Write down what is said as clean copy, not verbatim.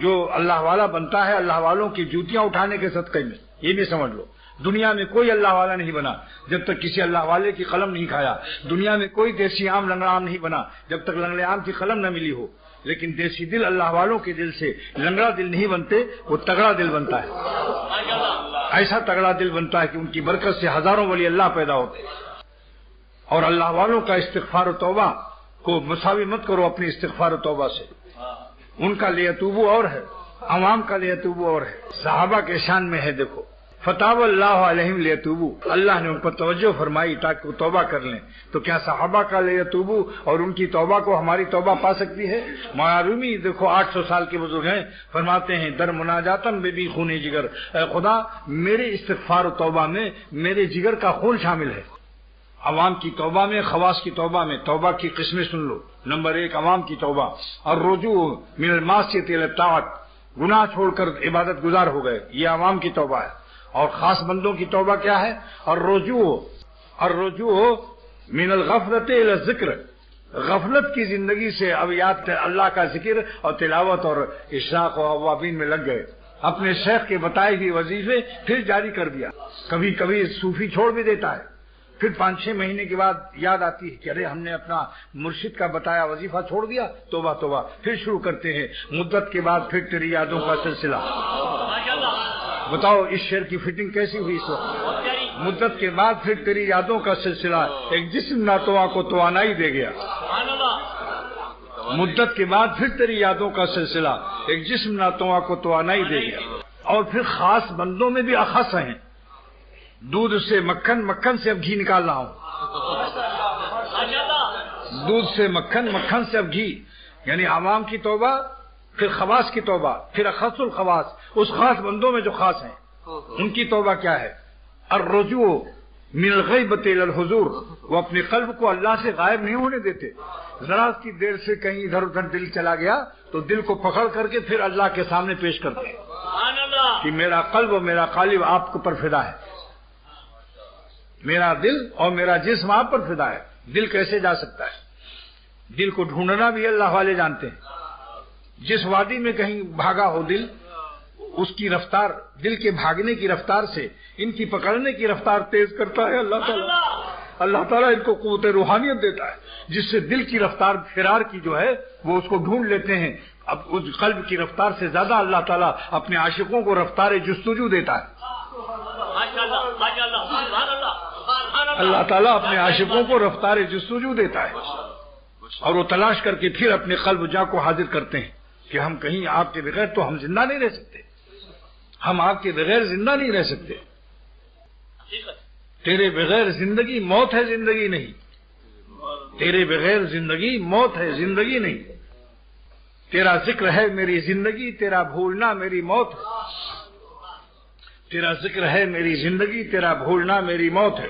جو اللہ والا بنتا ہے اللہ والوں کی جوتیاں اٹھانے کے صدقے میں، یہ بھی سمجھ لو۔ دنیا میں کوئی اللہ والا نہیں بنا جب تک کسی اللہ والے کی قلم نہیں کھایا۔ دنیا میں کوئی دیسی عام لنگڑا عام نہیں بنا جب تک لنگڑے عام کی قلم نہ ملی ہو۔ لیکن دیسی دل اللہ والوں کے دل سے لنگڑا دل نہیں بنتے، وہ تگڑا دل بنتا ہے۔ ایسا تگڑا دل بنتا ہے کہ ان کی برکت سے ہزاروں ولی اللہ پیدا ہوتے ہیں۔ اور اللہ والوں کا استغفار و توبہ کو مساوی مت کرو اپنی استغفار و توبہ سے۔ ان کا لیتوبو اور ہے، عوام کا لیتوبو اور ہے۔ صحابہ کے شان میں ہے، دیکھو فتاب اللہ علیہم لیتوبو، اللہ نے ان پر توجہ فرمائی تاکہ وہ توبہ کر لیں۔ تو کیا صحابہ کا لیتوبو اور ان کی توبہ کو ہماری توبہ پا سکتی ہے؟ معرومی دیکھو 800 سال کے بزرگ ہیں، فرماتے ہیں در مناجاتن بے بھی خون جگر، اے خدا میرے استغفار و توبہ میں میرے جگر کا خون شامل ہے۔ عوام کی توبہ میں، خواص کی توبہ میں توبہ کی قسمیں سن لو۔ نمبر 1 عوام کی توبہ، اور رجوع من المعصیۃ الی الطاعۃ، گناہ چھوڑ کر عبادت گزار ہو گئے، یہ عوام کی توبہ ہے۔ اور خاص بندوں کی توبہ کیا ہے؟ اور رجوع من الغفلۃ الی الذکر، غفلت کی زندگی سے اب یاد اللہ کا ذکر اور تلاوت اور اشراق و اوابین میں لگ گئے، اپنے شیخ کے بتائے ہوئے وظیفے پھر جاری کر دیا۔ کبھی کبھی صوفی چھوڑ بھی دیتا ہے، پھر 5-6 مہینے کے بعد یاد آتی ہے کہ ارے ہم نے اپنا مرشد کا بتایا وظیفہ چھوڑ دیا، توبہ توبہ، پھر شروع کرتے ہیں۔ مدت کے بعد پھر تیری یادوں کا سلسلہ۔ بتاؤ اس شعر کی فٹنگ کیسی ہوئی اس وقت؟ مدت کے بعد پھر تیری یادوں کا سلسلہ، ایک جسم نہ تو کو توانائی دے گیا۔ مدت کے بعد پھر تیری یادوں کا سلسلہ، ایک جسم نہ تو کو توانائی دے گیا۔ اور پھر خاص بندوں میں بھی اخص ہیں، دودھ سے مکھن، مکھن سے اب گھی نکال رہا ہوں، دودھ سے مکھن، مکھن سے اب گھی، یعنی عوام کی توبہ، پھر خواص کی توبہ، پھر اخص الخواص، اس خاص بندوں میں جو خاص ہیں ان کی توبہ کیا ہے؟ الرجوع من الغیبۃ الی الحضور، وہ اپنے قلب کو اللہ سے غائب نہیں ہونے دیتے۔ ذرا کی دیر سے کہیں ادھر ادھر دل چلا گیا تو دل کو پکڑ کر کے پھر اللہ کے سامنے پیش کرتے ہیں کہ میرا قلب و میرا قالب آپ کو پر فدا ہے، میرا دل اور میرا جسم آپ پر فدا ہے۔ دل کیسے جا سکتا ہے؟ دل کو ڈھونڈنا بھی اللہ والے جانتے ہیں۔ جس وادی میں کہیں بھاگا ہو دل، اس کی رفتار، دل کے بھاگنے کی رفتار سے ان کی پکڑنے کی رفتار تیز کرتا ہے اللہ تعالیٰ۔ اللہ تعالیٰ ان کو قوت روحانیت دیتا ہے جس سے دل کی رفتار فرار کی جو ہے وہ اس کو ڈھونڈ لیتے ہیں۔ اب اس قلب کی رفتار سے زیادہ اللہ تعالیٰ اپنے عاشقوں کو رفتار جستجو دیتا ہے۔ اللہ تعالیٰ اپنے عاشقوں کو رفتار جستجو دیتا ہے اور وہ تلاش کر کے پھر اپنے قلب جا کو حاضر کرتے ہیں کہ ہم کہیں آپ کے بغیر تو ہم زندہ نہیں رہ سکتے، ہم آپ کے بغیر زندہ نہیں رہ سکتے، تیرے بغیر زندگی موت ہے، زندگی نہیں، تیرے بغیر زندگی موت ہے، زندگی نہیں، تیرا ذکر ہے میری زندگی، تیرا بھولنا میری موت ہے، تیرا ذکر ہے میری زندگی، تیرا بھولنا میری موت ہے۔